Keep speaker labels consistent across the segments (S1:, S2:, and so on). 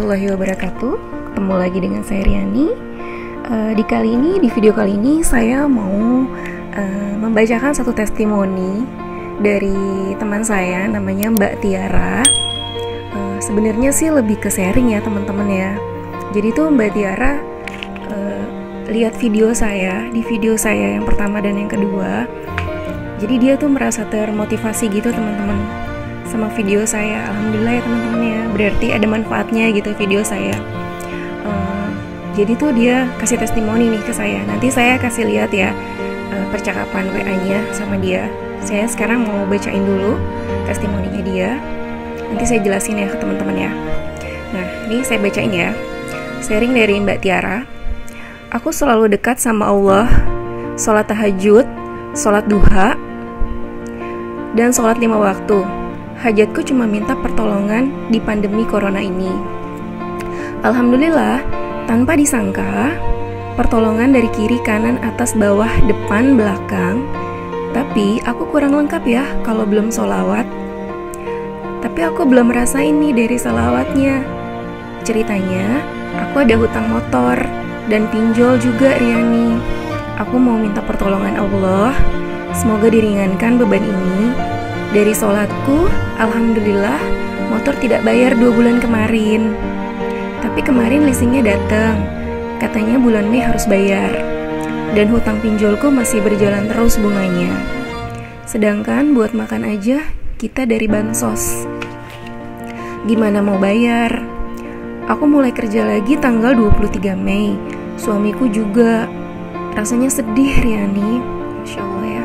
S1: warahmatullahi wabarakatuh. Ketemu lagi dengan saya Riani. Di video kali ini saya mau membacakan satu testimoni dari teman saya, namanya Mbak Tiara. Sebenarnya sih lebih ke sharing ya teman-teman ya. Jadi tuh Mbak Tiara lihat video saya, di video saya yang pertama dan yang kedua. Jadi dia tuh merasa termotivasi gitu teman-teman sama video saya. Alhamdulillah ya teman-teman ya, berarti ada manfaatnya gitu video saya. Jadi tuh dia kasih testimoni nih ke saya. Nanti saya kasih lihat ya percakapan WA-nya sama dia. Saya sekarang mau bacain dulu testimoninya dia. Nanti saya jelasin ya ke teman-teman ya. Nah, ini saya bacain ya. Sharing dari Mbak Tiara. Aku selalu dekat sama Allah, sholat tahajud, sholat duha, dan sholat 5 waktu. Hajatku cuma minta pertolongan di pandemi corona ini. Alhamdulillah, tanpa disangka, pertolongan dari kiri, kanan, atas, bawah, depan, belakang. Tapi aku kurang lengkap ya kalau belum sholawat. Tapi aku belum merasain nih dari sholawatnya. Ceritanya, aku ada hutang motor dan pinjol juga Riani. Aku mau minta pertolongan Allah, semoga diringankan beban ini. Dari sholatku, alhamdulillah, motor tidak bayar 2 bulan kemarin. Tapi kemarin leasingnya datang, katanya bulan Mei harus bayar. Dan hutang pinjolku masih berjalan terus bunganya. Sedangkan buat makan aja, kita dari bansos. Gimana mau bayar? Aku mulai kerja lagi tanggal 23 Mei. Suamiku juga. Rasanya sedih Riani. Masya Allah ya.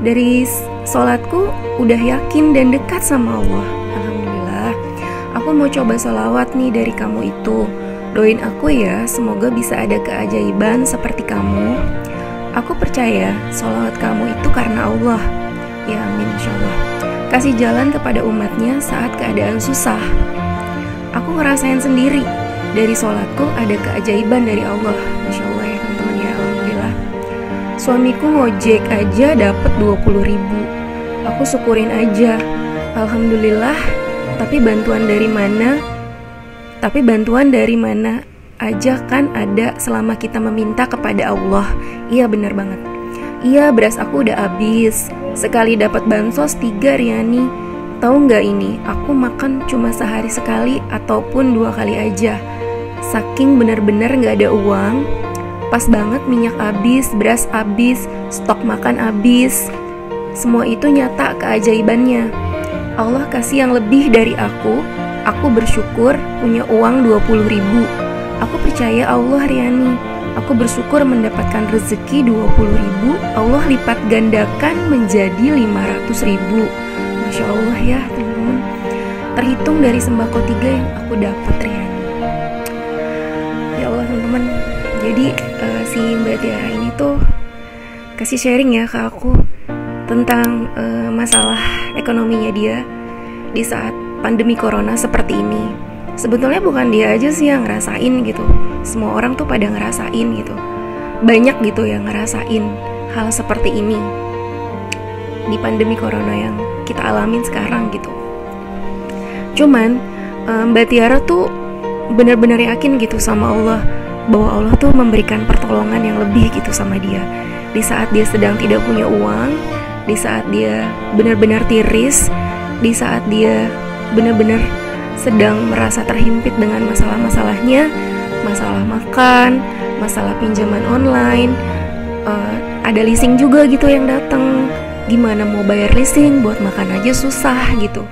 S1: Dari sholatku udah yakin dan dekat sama Allah. Alhamdulillah. Aku mau coba sholawat nih dari kamu itu. Doain aku ya, semoga bisa ada keajaiban seperti kamu. Aku percaya sholawat kamu itu karena Allah. Ya amin insya Allah. Kasih jalan kepada umatnya saat keadaan susah. Aku ngerasain sendiri, dari sholatku ada keajaiban dari Allah. Masya Allah ya teman-teman ya, alhamdulillah. Suamiku ngojek aja dapet 20.000. Aku syukurin aja, alhamdulillah. Tapi bantuan dari mana aja kan ada selama kita meminta kepada Allah. Iya benar banget. Iya, beras aku udah habis. Sekali dapat bansos 3 Riani. Tahu nggak ini? Aku makan cuma sehari sekali ataupun 2 kali aja. Saking benar-benar nggak ada uang. Pas banget minyak habis, beras habis, stok makan habis. Semua itu nyata keajaibannya. Allah kasih yang lebih dari aku. Aku bersyukur punya uang 20.000. Aku percaya Allah Riani. Aku bersyukur mendapatkan rezeki 20.000. Allah lipat gandakan menjadi 500.000. Masya Allah ya teman-teman. Terhitung dari sembako 3 yang aku dapat Riani. Ya Allah teman-teman. Jadi si Mbak Tiara ini tuh kasih sharing ya ke aku tentang masalah ekonominya dia di saat pandemi corona seperti ini. Sebetulnya bukan dia aja sih yang ngerasain gitu. Semua orang tuh pada ngerasain gitu. Banyak gitu yang ngerasain hal seperti ini di pandemi corona yang kita alamin sekarang gitu. Cuman Mbak Tiara tuh benar-benar yakin gitu sama Allah, bahwa Allah tuh memberikan pertolongan yang lebih gitu sama dia. Di saat dia sedang tidak punya uang, di saat dia benar-benar tiris, di saat dia benar-benar sedang merasa terhimpit dengan masalah-masalahnya, masalah makan, masalah pinjaman online, ada leasing juga gitu yang datang. Gimana mau bayar leasing, buat makan aja susah gitu.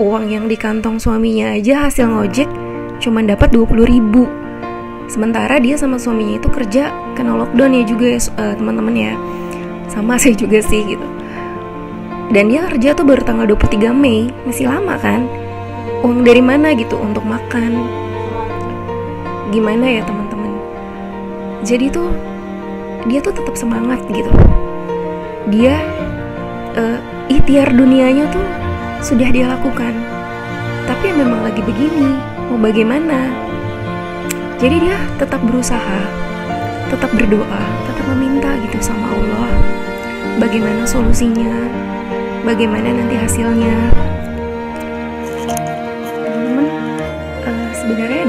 S1: Uang yang di kantong suaminya aja hasil ngojek cuma dapat 20.000. Sementara dia sama suaminya itu kerja kena lockdown ya juga ya teman-teman ya. Sama saya juga sih gitu. Dan dia kerja tuh baru tanggal 23 Mei, masih lama kan. Uang dari mana gitu untuk makan? Gimana ya teman-teman? Jadi tuh dia tuh tetap semangat gitu. Dia ikhtiar dunianya tuh sudah dia lakukan. Tapi memang lagi begini, mau bagaimana? Jadi dia tetap berusaha, tetap berdoa, tetap meminta gitu sama Allah. Bagaimana solusinya? Bagaimana nanti hasilnya? Teman-teman, sebenarnya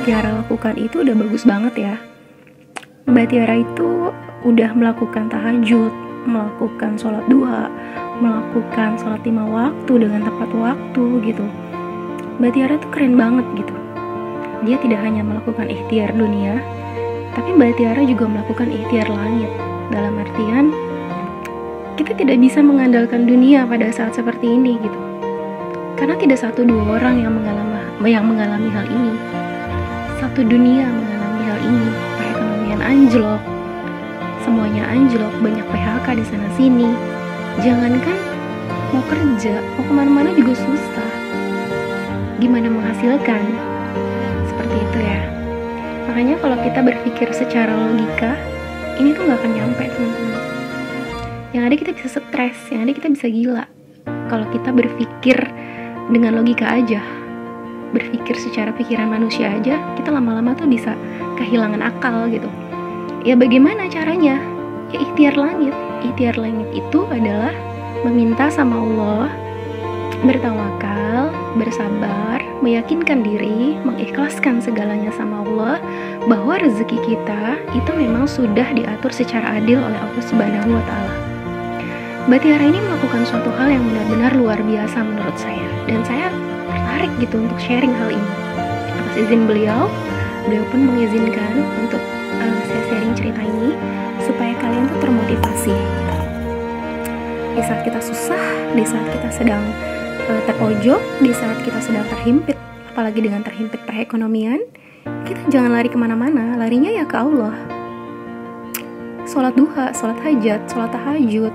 S1: Mbak Tiara lakukan itu udah bagus banget ya. Mbak Tiara itu udah melakukan tahajud, melakukan sholat duha, melakukan sholat 5 waktu dengan tepat waktu gitu. Mbak Tiara tuh keren banget gitu. Dia tidak hanya melakukan ikhtiar dunia, tapi Mbak Tiara juga melakukan ikhtiar langit. Dalam artian, kita tidak bisa mengandalkan dunia pada saat seperti ini gitu. Karena tidak satu dua orang yang mengalami hal ini. Satu dunia mengalami hal ini. Perekonomian anjlok, semuanya anjlok, banyak PHK di sana sini. Jangankan mau kerja, mau kemana-mana juga susah. Gimana menghasilkan? Seperti itu ya. Makanya kalau kita berpikir secara logika, ini tuh gak akan nyampe teman-teman. Yang ada kita bisa stres, yang ada kita bisa gila. Kalau kita berpikir dengan logika aja, berpikir secara pikiran manusia aja, kita lama-lama tuh bisa kehilangan akal gitu. Ya bagaimana caranya? Ya ikhtiar langit. Ikhtiar langit itu adalah meminta sama Allah, bertawakal, bersabar, meyakinkan diri, mengikhlaskan segalanya sama Allah, bahwa rezeki kita itu memang sudah diatur secara adil oleh Allah Subhanahu wa Ta'ala. Mbak Tiara ini melakukan suatu hal yang benar-benar luar biasa menurut saya, dan saya tertarik gitu untuk sharing hal ini. Atas izin beliau pun mengizinkan untuk saya sharing cerita ini supaya kalian tuh termotivasi gitu. Di saat kita susah, di saat kita sedang terpojok, di saat kita sedang terhimpit, apalagi dengan terhimpit perekonomian, kita jangan lari kemana-mana, larinya ya ke Allah. Sholat duha, sholat hajat, sholat tahajud,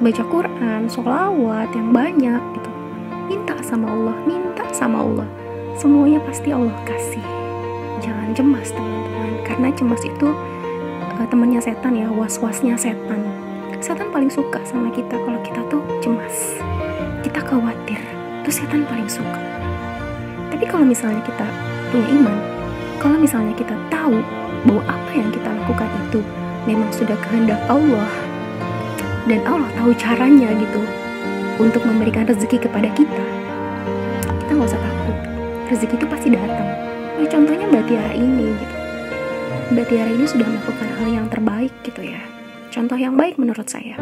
S1: baca Quran, sholawat yang banyak gitu. Minta sama Allah, minta sama Allah. Semuanya pasti Allah kasih. Jangan cemas teman-teman, karena cemas itu temannya setan ya, was-wasnya setan. Setan paling suka sama kita kalau kita tuh cemas, kita khawatir, itu setan paling suka. Tapi kalau misalnya kita punya iman, kalau misalnya kita tahu bahwa apa yang kita lakukan itu memang sudah kehendak Allah, dan Allah tahu caranya gitu untuk memberikan rezeki kepada kita nggak usah takut, rezeki itu pasti datang. Nah, contohnya Mbak Tiara ini gitu. Mbak Tiara ini sudah melakukan hal yang terbaik gitu ya, contoh yang baik menurut saya.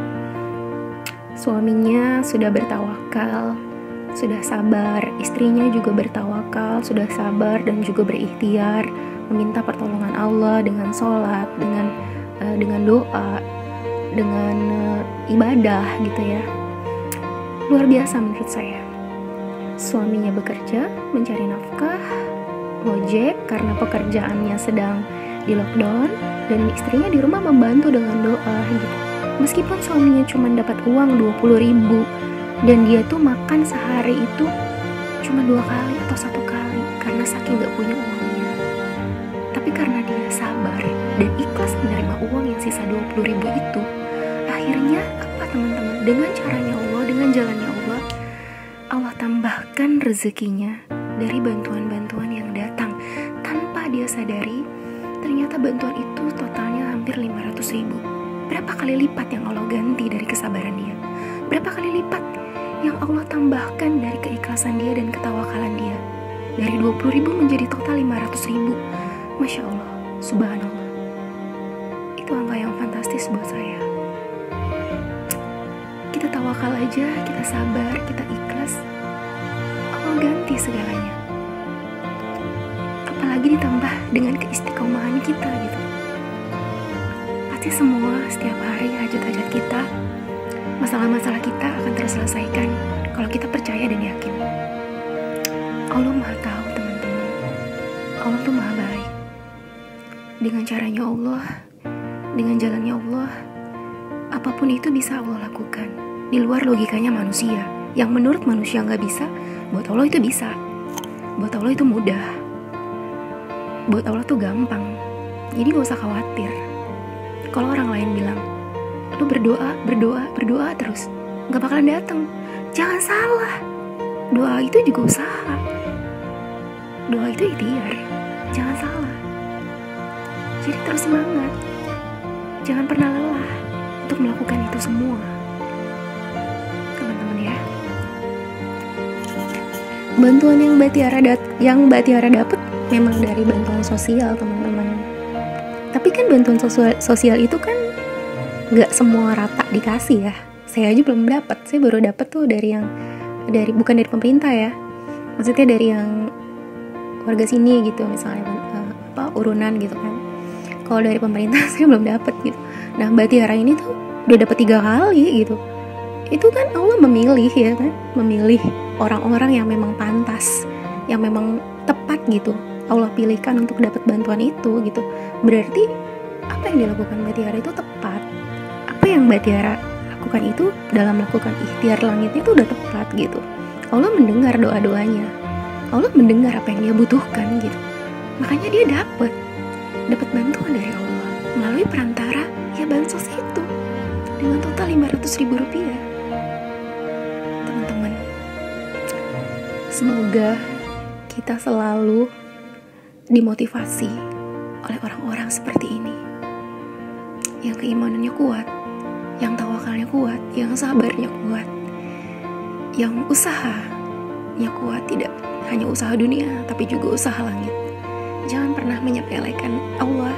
S1: Suaminya sudah bertawakal, sudah sabar, istrinya juga bertawakal, sudah sabar dan juga berikhtiar meminta pertolongan Allah dengan sholat, dengan doa, dengan ibadah gitu ya. Luar biasa menurut saya. Suaminya bekerja, mencari nafkah, ngojek karena pekerjaannya sedang di lockdown, dan istrinya di rumah membantu dengan doa gitu. Meskipun suaminya cuma dapat uang 20.000 dan dia tuh makan sehari itu cuma 2 kali atau 1 kali karena saking gak punya uangnya. Tapi karena dia sabar dan ikhlas menerima uang yang sisa 20.000 itu, akhirnya apa teman-teman? Dengan caranya Allah, dengan jalannya Allah, Allah tambahkan rezekinya dari bantuan-bantuan yang datang tanpa dia sadari. Ternyata bantuan itu totalnya hampir 500.000. Berapa kali lipat yang Allah ganti dari kesabaran dia? Berapa kali lipat yang Allah tambahkan dari keikhlasan dia dan ketawakalan dia? Dari 20.000 menjadi total 500.000. Masya Allah, subhanallah. Itu angka yang fantastis buat saya. Kita tawakal aja, kita sabar, kita ikhlas, Allah ganti segalanya. Apalagi ditambah dengan keistiqomahan kita gitu. Pasti semua setiap hari hajat-hajat kita, masalah-masalah kita akan terselesaikan kalau kita percaya dan yakin. Allah Maha tahu teman-teman. Allah tuh Maha baik. Dengan caranya Allah, dengan jalannya Allah, apapun itu bisa Allah lakukan. Di luar logikanya manusia, yang menurut manusia gak bisa, buat Allah itu bisa. Buat Allah itu mudah. Buat Allah tuh gampang. Jadi gak usah khawatir kalau orang lain bilang, lu berdoa terus, gak bakalan datang. Jangan salah, doa itu juga usaha. Doa itu ikhtiar. Jangan salah. Jadi terus semangat. Jangan pernah lelah untuk melakukan itu semua, teman-teman ya. Bantuan yang Mbak Tiara dapat memang dari bantuan sosial teman-teman. Tapi kan bantuan sosial itu kan nggak semua rata dikasih ya. Saya aja belum dapat, saya baru dapat tuh bukan dari pemerintah ya, maksudnya dari yang warga sini gitu, misalnya urunan gitu kan. Kalau dari pemerintah saya belum dapat gitu. Nah, Mbak Tiara ini tuh udah dapat 3 kali gitu. Itu kan Allah memilih ya kan, memilih orang-orang yang memang pantas, yang memang tepat gitu. Allah pilihkan untuk dapat bantuan itu gitu. Berarti apa yang dilakukan Mbak Tiara itu tepat. Apa yang Mbak Tiara lakukan itu dalam melakukan ikhtiar langitnya itu udah tepat gitu. Allah mendengar doa-doanya. Allah mendengar apa yang dia butuhkan gitu. Makanya dia dapat bantuan dari Allah melalui perantara ya bansos itu dengan total Rp500.000. Teman-teman, semoga kita selalu dimotivasi oleh orang-orang seperti ini yang keimanannya kuat, yang tawakalnya kuat, yang sabarnya kuat, yang usahanya kuat, tidak hanya usaha dunia tapi juga usaha langit. Jangan pernah menyepelekan Allah,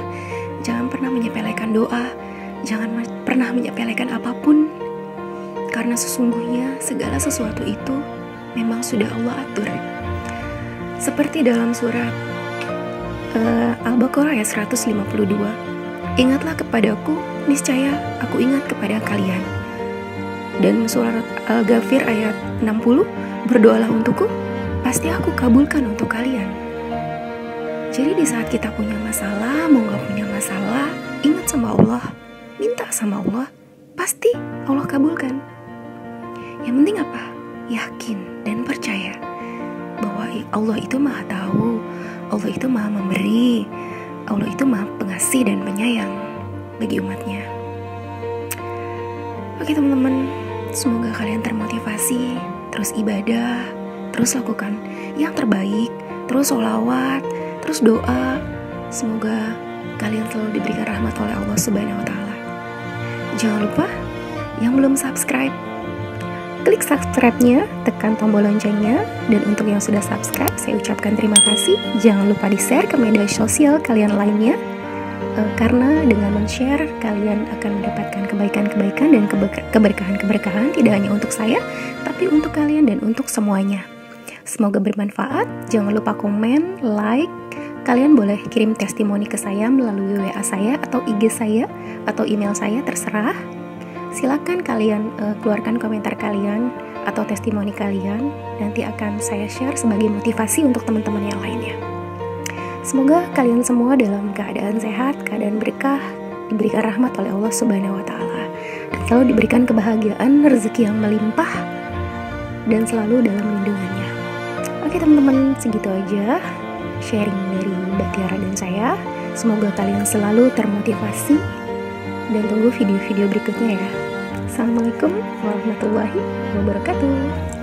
S1: jangan pernah menyepelekan doa, jangan pernah menyepelekan apapun, karena sesungguhnya segala sesuatu itu memang sudah Allah atur. Seperti dalam surat Al-Baqarah ayat 152, ingatlah kepadaku, niscaya aku ingat kepada kalian. Dan surat Al-Ghafir ayat 60, berdoalah untukku, pasti aku kabulkan untuk kalian. Jadi di saat kita punya masalah, mau gak punya masalah, ingat sama Allah, minta sama Allah, pasti Allah kabulkan. Yang penting apa? Yakin dan percaya bahwa Allah itu maha tahu, Allah itu maha memberi, Allah itu maha pengasih dan penyayang bagi umatnya. Oke teman-teman, semoga kalian termotivasi, terus ibadah, terus lakukan yang terbaik, terus sholawat, terus doa. Semoga kalian selalu diberikan rahmat oleh Allah Subhanahu wa Ta'ala. Jangan lupa yang belum subscribe, klik subscribe-nya, tekan tombol loncengnya. Dan untuk yang sudah subscribe, saya ucapkan terima kasih. Jangan lupa di-share ke media sosial kalian lainnya, karena dengan men-share kalian akan mendapatkan kebaikan-kebaikan dan keberkahan-keberkahan, tidak hanya untuk saya, tapi untuk kalian dan untuk semuanya. Semoga bermanfaat. Jangan lupa komen, like. Kalian boleh kirim testimoni ke saya melalui WA saya atau IG saya atau email saya, terserah. Silakan kalian keluarkan komentar kalian atau testimoni kalian. Nanti akan saya share sebagai motivasi untuk teman-teman yang lainnya. Semoga kalian semua dalam keadaan sehat, keadaan berkah, diberikan rahmat oleh Allah Subhanahu wa Ta'ala, dan selalu diberikan kebahagiaan, rezeki yang melimpah, dan selalu dalam lindungannya. Oke teman-teman, segitu aja sharing dari Mbak Tiara dan saya. Semoga kalian selalu termotivasi, dan tunggu video-video berikutnya ya. Assalamualaikum warahmatullahi wabarakatuh.